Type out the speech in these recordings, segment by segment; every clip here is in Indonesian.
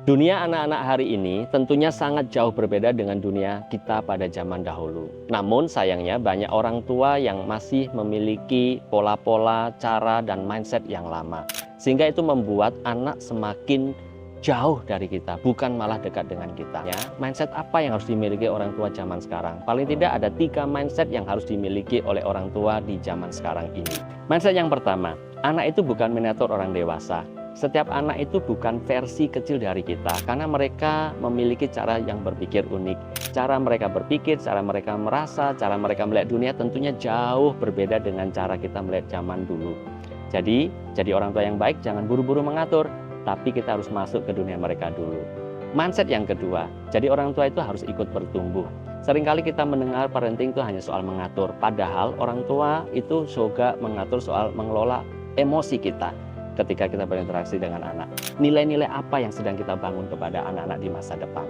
Dunia anak-anak hari ini tentunya sangat jauh berbeda dengan dunia kita pada zaman dahulu. Namun sayangnya banyak orang tua yang masih memiliki pola-pola, cara, dan mindset yang lama. Sehingga itu membuat anak semakin jauh dari kita, bukan malah dekat dengan kita. Ya, mindset apa yang harus dimiliki orang tua zaman sekarang? Paling tidak ada 3 mindset yang harus dimiliki oleh orang tua di zaman sekarang ini. Mindset yang pertama, anak itu bukan miniatur orang dewasa. Setiap anak itu bukan versi kecil dari kita, karena mereka memiliki cara yang berpikir unik. Cara mereka berpikir, cara mereka merasa, cara mereka melihat dunia tentunya jauh berbeda dengan cara kita melihat zaman dulu. Jadi orang tua yang baik jangan buru-buru mengatur, tapi kita harus masuk ke dunia mereka dulu. Mindset yang kedua, jadi orang tua itu harus ikut bertumbuh. Seringkali kita mendengar parenting itu hanya soal mengatur, padahal orang tua itu juga mengatur soal mengelola emosi kita. Ketika kita berinteraksi dengan anak, nilai-nilai apa yang sedang kita bangun kepada anak-anak di masa depan.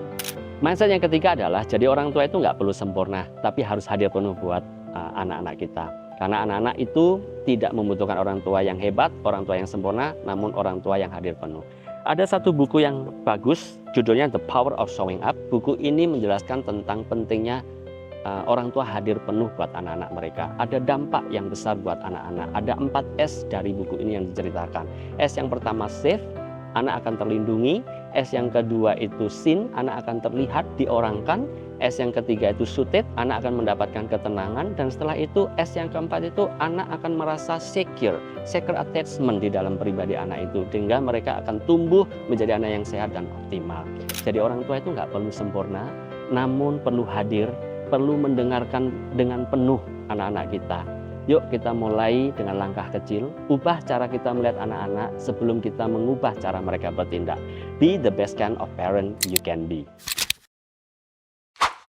Mindset yang ketiga adalah jadi orang tua itu nggak perlu sempurna, tapi harus hadir penuh buat anak-anak kita. Karena anak-anak itu tidak membutuhkan orang tua yang hebat, orang tua yang sempurna, namun orang tua yang hadir penuh. Ada satu buku yang bagus, judulnya The Power of Showing Up. Buku ini menjelaskan tentang pentingnya orang tua hadir penuh buat anak-anak mereka. Ada dampak yang besar buat anak-anak. Ada 4 S dari buku ini yang diceritakan. S yang pertama safe, anak akan terlindungi. S yang kedua itu seen, anak akan terlihat, diorangkan. S yang ketiga itu suited, anak akan mendapatkan ketenangan. Dan setelah itu S yang keempat itu anak akan merasa secure attachment di dalam pribadi anak itu, sehingga mereka akan tumbuh menjadi anak yang sehat dan optimal. Jadi orang tua itu nggak perlu sempurna, namun perlu hadir, perlu mendengarkan dengan penuh anak-anak kita. Yuk kita mulai dengan langkah kecil, ubah cara kita melihat anak-anak sebelum kita mengubah cara mereka bertindak. Be the best kind of parent you can be.